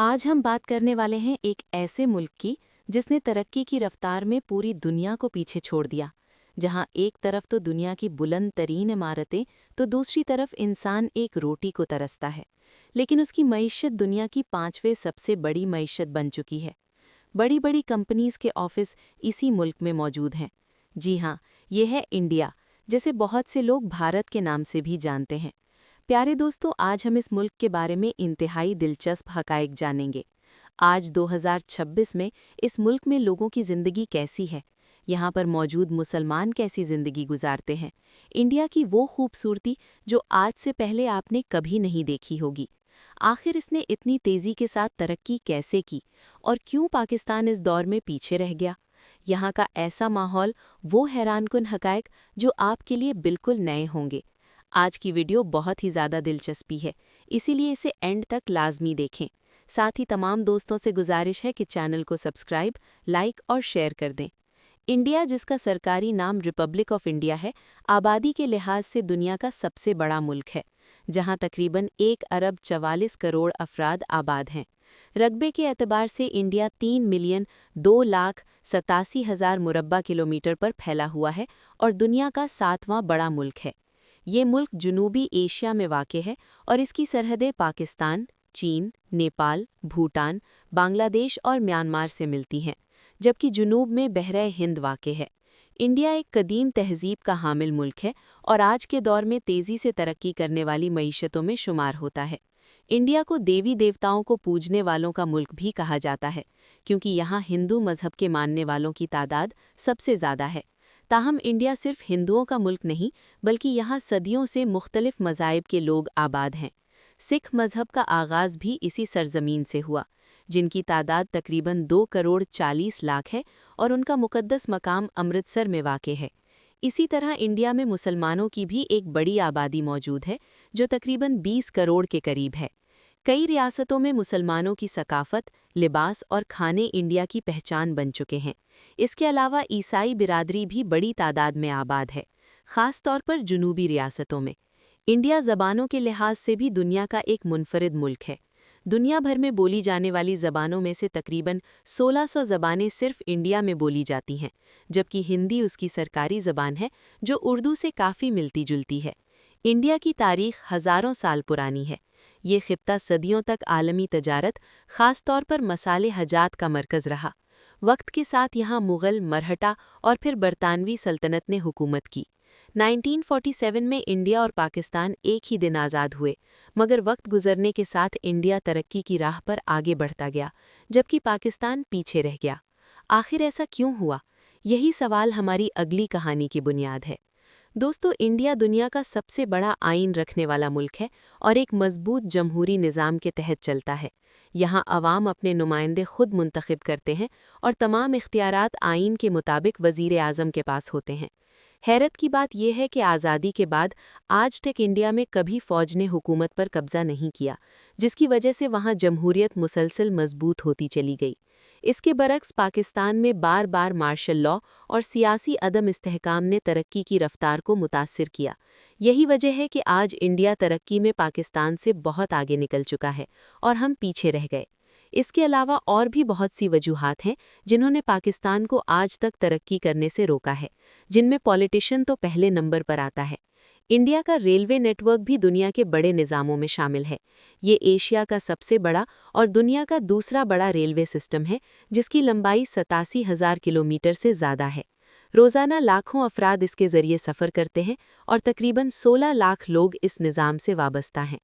आज हम बात करने वाले हैं एक ऐसे मुल्क की जिसने तरक्की की रफ्तार में पूरी दुनिया को पीछे छोड़ दिया। जहां एक तरफ तो दुनिया की बुलंद तरीन इमारतें तो दूसरी तरफ इंसान एक रोटी को तरसता है, लेकिन उसकी मईशत दुनिया की 5वें सबसे बड़ी मईशत बन चुकी है। बड़ी बड़ी कंपनीज के ऑफिस इसी मुल्क में मौजूद हैं। जी हाँ, ये है इंडिया, जिसे बहुत से लोग भारत के नाम से भी जानते हैं। प्यारे दोस्तों, आज हम इस मुल्क के बारे में इंतहाई दिलचस्प हकाइक जानेंगे। आज 2026 में इस मुल्क में लोगों की ज़िंदगी कैसी है, यहाँ पर मौजूद मुसलमान कैसी ज़िंदगी गुजारते हैं, इंडिया की वो खूबसूरती जो आज से पहले आपने कभी नहीं देखी होगी। आखिर इसने इतनी तेज़ी के साथ तरक्की कैसे की और क्यों पाकिस्तान इस दौर में पीछे रह गया। यहाँ का ऐसा माहौल, वो हैरानकुन हकाइक जो आपके लिए बिल्कुल नए होंगे। आज की वीडियो बहुत ही ज़्यादा दिलचस्पी है, इसीलिए इसे एंड तक लाजमी देखें। साथ ही तमाम दोस्तों से गुजारिश है कि चैनल को सब्सक्राइब, लाइक और शेयर कर दें। इंडिया, जिसका सरकारी नाम रिपब्लिक ऑफ इंडिया है, आबादी के लिहाज से दुनिया का सबसे बड़ा मुल्क है, जहां तकरीबन 1 अरब 44 करोड़ अफराद आबाद हैं। रकबे के एतबार से इंडिया 3,02,87,000 मुरब्बा किलोमीटर पर फैला हुआ है और दुनिया का 7वां बड़ा मुल्क है। ये मुल्क जनूबी एशिया में वाक़ है और इसकी सरहदें पाकिस्तान, चीन, नेपाल, भूटान, बांग्लादेश और म्यांमार से मिलती हैं, जबकि जुनूब में बहरे हिंद वाक़ है। इंडिया एक कदीम तहज़ीब का हामिल मुल्क है और आज के दौर में तेज़ी से तरक्की करने वाली मईशतों में शुमार होता है। इंडिया को देवी देवताओं को पूजने वालों का मुल्क भी कहा जाता है, क्योंकि यहाँ हिंदू मज़हब के मानने वालों की तादाद सबसे ज़्यादा है। ताहम इंडिया सिर्फ हिंदुओं का मुल्क नहीं, बल्कि यहाँ सदियों से मुख्तलिफ मज़ाहिब के लोग आबाद हैं। सिख मज़हब का आगाज़ भी इसी सरज़मीन से हुआ, जिनकी तादाद तकरीबन 2 करोड़ 40 लाख है और उनका मुक़द्दस मकाम अमृतसर में वाक़ है। इसी तरह इंडिया में मुसलमानों की भी एक बड़ी आबादी मौजूद है, जो तकरीबन 20 करोड़ के करीब है। कई रियासतों में मुसलमानों की सकाफ़त, लिबास और खाने इंडिया की पहचान बन चुके हैं। इसके अलावा ईसाई बिरादरी भी बड़ी तादाद में आबाद है, ख़ास तौर पर जुनूबी रियासतों में। इंडिया ज़बानों के लिहाज से भी दुनिया का एक मुनफरिद मुल्क है। दुनिया भर में बोली जाने वाली ज़बानों में से तकरीबन 1600 ज़बानें सिर्फ इंडिया में बोली जाती हैं, जबकि हिंदी उसकी सरकारी ज़बान है, जो उर्दू से काफ़ी मिलती जुलती है। इंडिया की तारीख़ हज़ारों साल पुरानी है। ये खित्ता सदियों तक आलमी तजारत, ख़ास तौर पर मसाले हजात का मरकज़ रहा। वक्त के साथ यहाँ मुग़ल, मरहटा और फिर बरतानवी सल्तनत ने हुकूमत की। 1947 में इंडिया और पाकिस्तान एक ही दिन आज़ाद हुए, मगर वक्त गुजरने के साथ इंडिया तरक्की की राह पर आगे बढ़ता गया, जबकि पाकिस्तान पीछे रह गया। आखिर ऐसा क्यों हुआ? यही सवाल हमारी अगली कहानी की बुनियाद है। दोस्तों, इंडिया दुनिया का सबसे बड़ा आइन रखने वाला मुल्क है और एक मजबूत जमहूरी निज़ाम के तहत चलता है। यहाँ अवाम अपने नुमाइंदे खुद मुंतखब करते हैं और तमाम इख्तियारात आइन के मुताबिक वज़ीर आज़म के पास होते हैं। हैरत की बात यह है कि आज़ादी के बाद आज तक इंडिया में कभी फ़ौज ने हुकूमत पर कब्ज़ा नहीं किया, जिसकी वजह से वहाँ जमहूरियत मुसलसल मजबूत होती चली गई। इसके बरक्स पाकिस्तान में बार बार मार्शल लॉ और सियासी अदम इस्तेहकाम ने तरक्की की रफ्तार को मुतासिर किया। यही वजह है कि आज इंडिया तरक्की में पाकिस्तान से बहुत आगे निकल चुका है और हम पीछे रह गए। इसके अलावा और भी बहुत सी वजूहात हैं जिन्होंने पाकिस्तान को आज तक तरक्की करने से रोका है, जिनमें पॉलिटिशियन तो पहले नंबर पर आता है। इंडिया का रेलवे नेटवर्क भी दुनिया के बड़े निज़ामों में शामिल है। ये एशिया का सबसे बड़ा और दुनिया का दूसरा बड़ा रेलवे सिस्टम है, जिसकी लंबाई 87,000 किलोमीटर से ज़्यादा है। रोज़ाना लाखों अफराद इसके ज़रिए सफ़र करते हैं और तकरीबन 16 लाख लोग इस निज़ाम से वाबस्ता हैं।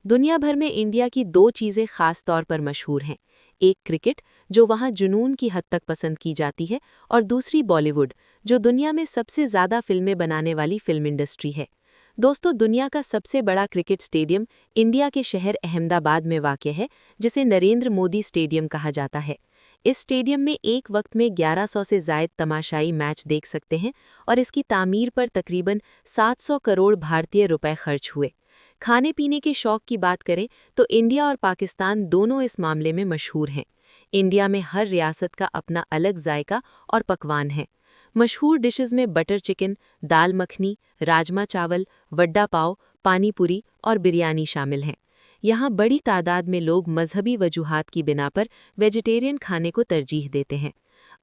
दुनिया भर में इंडिया की 2 चीज़ें ख़ास तौर पर मशहूर हैं। एक क्रिकेट, जो वहाँ जुनून की हद तक पसंद की जाती है, और दूसरी बॉलीवुड, जो दुनिया में सबसे ज़्यादा फ़िल्में बनाने वाली फ़िल्म इंडस्ट्री है। दोस्तों, दुनिया का सबसे बड़ा क्रिकेट स्टेडियम इंडिया के शहर अहमदाबाद में वाक़ है, जिसे नरेंद्र मोदी स्टेडियम कहा जाता है। इस स्टेडियम में एक वक्त में 1100 से ज़ायद तमाशाई मैच देख सकते हैं और इसकी तामीर पर तकरीबन 700 करोड़ भारतीय रुपए खर्च हुए। खाने पीने के शौक़ की बात करें तो इंडिया और पाकिस्तान दोनों इस मामले में मशहूर हैं। इंडिया में हर रियासत का अपना अलग जायका और पकवान है। मशहूर डिशेज़ में बटर चिकन, दाल मखनी, राजमा चावल, वड्डा पाव, पानी पूरी और बिरयानी शामिल हैं। यहाँ बड़ी तादाद में लोग मजहबी वजूहात की बिना पर वेजिटेरियन खाने को तरजीह देते हैं।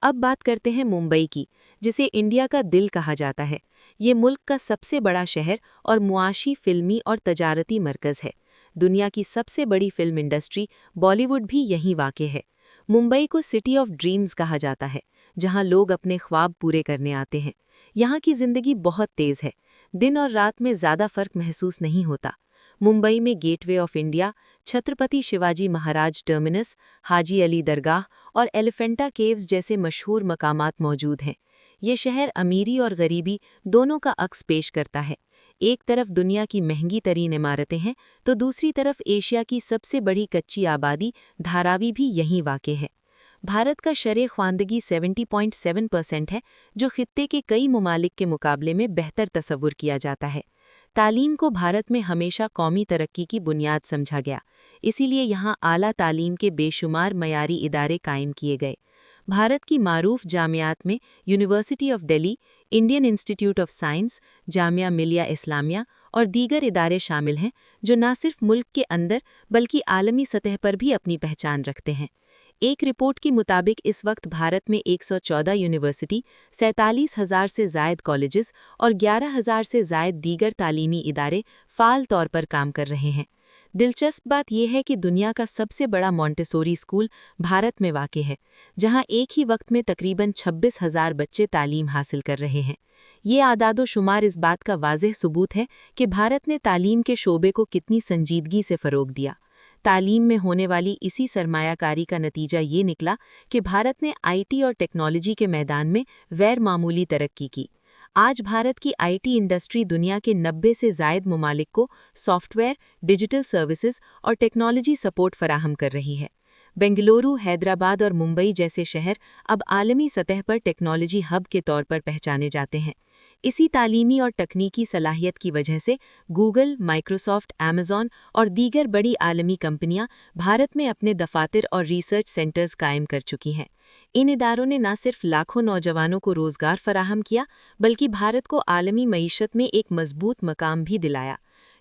अब बात करते हैं मुंबई की, जिसे इंडिया का दिल कहा जाता है। ये मुल्क का सबसे बड़ा शहर और मुआशी, फिल्मी और तजारती मरकज़ है। दुनिया की सबसे बड़ी फिल्म इंडस्ट्री बॉलीवुड भी यहीं वाक़ है। मुंबई को सिटी ऑफ ड्रीम्स कहा जाता है, जहां लोग अपने ख्वाब पूरे करने आते हैं। यहाँ की ज़िंदगी बहुत तेज़ है, दिन और रात में ज़्यादा फ़र्क महसूस नहीं होता। मुंबई में gateway of India, Chhatrapati Shivaji Maharaj terminus, Haji Ali Dargah और एलिफेंटा केव्स जैसे मशहूर मकामात मौजूद हैं। ये शहर अमीरी और गरीबी दोनों का अक्स पेश करता है। एक तरफ दुनिया की महंगी तरीन इमारतें हैं, तो दूसरी तरफ एशिया की सबसे बड़ी कच्ची आबादी धारावी भी यहीं वाक़ है। भारत का शरह ख्वानदगी 70.7% है, जो खित्ते के कई ममालिक के मुकाबले में बेहतर तसव्वुर किया जाता है। तालीम को भारत में हमेशा कौमी तरक्की की बुनियाद समझा गया, इसीलिए यहाँ आला तालीम के बेशुमार मयारी इदारे कायम किए गए। भारत की मारूफ जामियात में university of Delhi, Indian institute of science, Jamia Millia Islamia और दीगर इदारे शामिल हैं, जो न सिर्फ मुल्क के अंदर बल्कि आलमी सतह पर भी अपनी पहचान रखते हैं। एक रिपोर्ट के मुताबिक इस वक्त भारत में 114 यूनिवर्सिटी, 47,000 से जायद कॉलेजेस और 11,000 से जायद दीगर तालीमी इदारे फ़ाल तौर पर काम कर रहे हैं। दिलचस्प बात यह है कि दुनिया का सबसे बड़ा मॉन्टेसोरी स्कूल भारत में वाक़ है, जहां एक ही वक्त में तकरीबन 26,000 बच्चे तालीम हासिल कर रहे हैं। ये आदादो-शुमार इस बात का वाज़ेह सबूत है कि भारत ने तालीम के शोबे को कितनी संजीदगी से फ़रोग़ दिया। तालीम में होने वाली इसी सरमायाकारी का नतीजा ये निकला कि भारत ने आईटी और टेक्नोलॉजी के मैदान में गैर मामूली तरक्की की। आज भारत की आईटी इंडस्ट्री दुनिया के 90 से ज़ायद ममालिक को सॉफ्टवेयर, डिजिटल सर्विसेज और टेक्नोलॉजी सपोर्ट फराहम कर रही है। बेंगलुरु, हैदराबाद और मुंबई जैसे शहर अब आलमी सतह पर टेक्नोलॉजी हब के तौर पर पहचाने जाते हैं। इसी तालीमी और तकनीकी सलाहियत की वजह से गूगल, माइक्रोसॉफ्ट, अमेज़न और दीगर बड़ी आलमी कंपनियां भारत में अपने दफातर और रिसर्च सेंटर्स कायम कर चुकी हैं। इन इदारों ने न सिर्फ लाखों नौजवानों को रोज़गार फराहम किया, बल्कि भारत को आलमी मईशत में एक मजबूत मकाम भी दिलाया।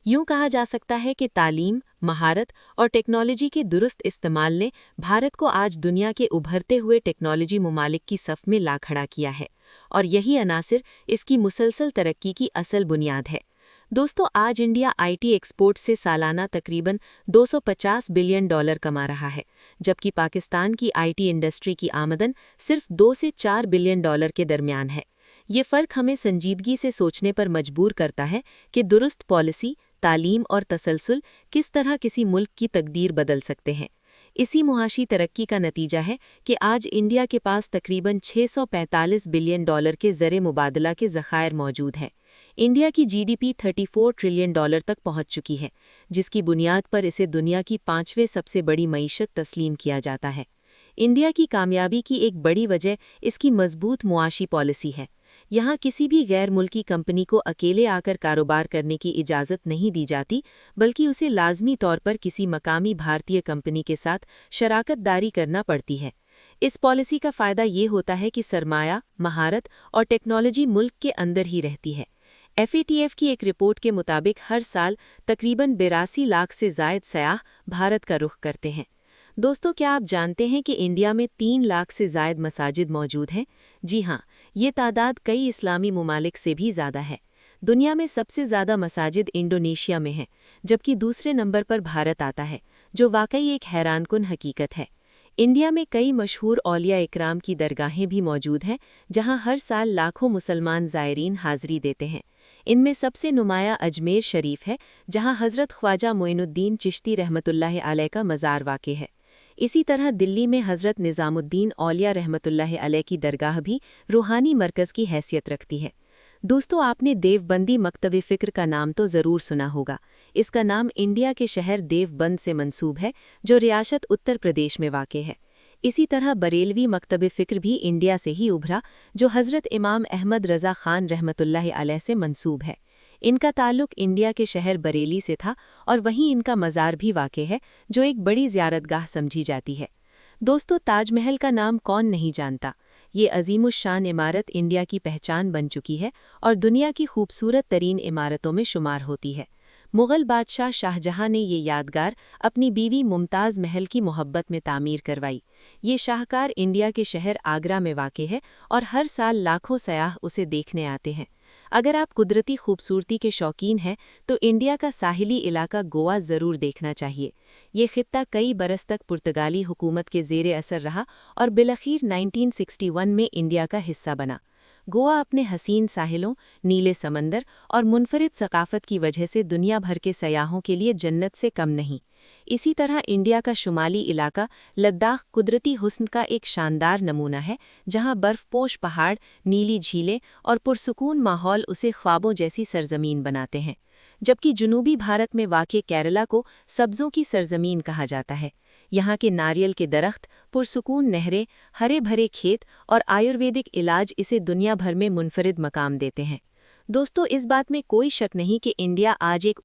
यूं कहा जा सकता है कि तालीम, महारत और टेक्नोलॉजी के दुरुस्त इस्तेमाल ने भारत को आज दुनिया के उभरते हुए टेक्नोलॉजी ममालिक की सफ़ में ला खड़ा किया है, और यही अनासिर इसकी मुसलसल तरक्की की असल बुनियाद है। दोस्तों, आज इंडिया आईटी एक्सपोर्ट से सालाना तकरीबन $250 बिलियन कमा रहा है, जबकि पाकिस्तान की आईटी इंडस्ट्री की आमदन सिर्फ $2 से $4 बिलियन के दरमियान है। ये फ़र्क हमें संजीदगी से सोचने पर मजबूर करता है कि दुरुस्त पॉलिसी, तालीम और तसलसल किस तरह किसी मुल्क की तकदीर बदल सकते हैं। इसी मुआशी तरक्की का नतीजा है कि आज इंडिया के पास तकरीबन $645 बिलियन के ज़र मुबादला के ज़खायर मौजूद हैं। इंडिया की जीडीपी $34 ट्रिलियन तक पहुंच चुकी है, जिसकी बुनियाद पर इसे दुनिया की 5वें सबसे बड़ी मईशत तस्लीम किया जाता है। इंडिया की कामयाबी की एक बड़ी वजह इसकी मजबूत मुआशी पॉलिसी है। यहाँ किसी भी गैर मुल्की कंपनी को अकेले आकर कारोबार करने की इजाज़त नहीं दी जाती, बल्कि उसे लाजमी तौर पर किसी मकामी भारतीय कंपनी के साथ शराकत दारी करना पड़ती है। इस पॉलिसी का फ़ायदा ये होता है कि सरमाया, महारत और टेक्नोलॉजी मुल्क के अंदर ही रहती है। FATF की एक रिपोर्ट के मुताबिक हर साल तकरीबन 82 लाख से ज़ायद सयाह भारत का रुख करते हैं। दोस्तों, क्या आप जानते हैं कि इंडिया में 3 लाख से ज़ायद मसाजिद मौजूद हैं? जी हाँ, ये तादाद कई इस्लामी ममालिक से भी ज़्यादा है। दुनिया में सबसे ज़्यादा मसाजिद इंडोनेशिया में हैं, जबकि दूसरे नंबर पर भारत आता है, जो वाकई एक हैरानकुन हकीकत है। इंडिया में कई मशहूर औलिया इकराम की दरगाहें भी मौजूद हैं, जहां हर साल लाखों मुसलमान ज़ायरीन हाज़री देते हैं। इनमें सबसे नुमाया अजमेर शरीफ है, जहां हज़रत ख्वाजा मोइनुद्दीन चिश्ती रहमतुल्लाह अलैह का मज़ार वाक़ है। इसी तरह दिल्ली में हज़रत निज़ामुद्दीन औलिया रहमतुल्लाह अलैह की दरगाह भी रूहानी मरकज़ की हैसियत रखती है। दोस्तों, आपने देवबंदी मकतब फ़िक्र का नाम तो ज़रूर सुना होगा। इसका नाम इंडिया के शहर देवबंद से मंसूब है, जो रियासत उत्तर प्रदेश में वाक़ है। इसी तरह बरेलवी मकतब फ़िक्र भी इंडिया से ही उभरा, जो हज़रत इमाम अहमद रज़ा ख़ान रहमतुल्लाह अलैह से मंसूब है। इनका ताल्लुक़ इंडिया के शहर बरेली से था, और वहीं इनका मज़ार भी वाक़ है, जो एक बड़ी ज़ियारतगाह समझी जाती है। दोस्तों, ताजमहल का नाम कौन नहीं जानता। ये अज़ीमुश्शान इमारत इंडिया की पहचान बन चुकी है और दुनिया की खूबसूरत तरीन इमारतों में शुमार होती है। मुग़ल बादशाह शाहजहां ने ये यादगार अपनी बीवी मुमताज़ महल की मोहब्बत में तामीर करवाई। ये शाहकार इंडिया के शहर आगरा में वाक़ है और हर साल लाखों सयाह उसे देखने आते हैं। अगर आप कुदरती खूबसूरती के शौकीन हैं तो इंडिया का साहिली इलाका गोवा ज़रूर देखना चाहिए। ये खित्ता कई बरस तक पुर्तगाली हुकूमत के ज़ेरे असर रहा और बिलखीर 1961 में इंडिया का हिस्सा बना। गोवा अपने हसीन साहिलों, नीले समंदर और मुनफरिद सकाफ़त की वजह से दुनिया भर के सयाहों के लिए जन्नत से कम नहीं। इसी तरह इंडिया का शुमाली इलाका लद्दाख कुदरती हुस्न का एक शानदार नमूना है, जहां बर्फपोश पहाड़, नीली झीलें और पुरसुकून माहौल उसे ख्वाबों जैसी सरजमीन बनाते हैं। जबकि जुनूबी भारत में वाक़े केरला को सब्ज़ों की सरजमीन कहा जाता है। यहाँ के नारियल के दरख्त, पुरसुकून नहरें, हरे भरे खेत और आयुर्वेदिक इलाज इसे दुनिया भर में मुनफरिद मकाम देते हैं। दोस्तों, इस बात में कोई शक नहीं कि इंडिया आज एक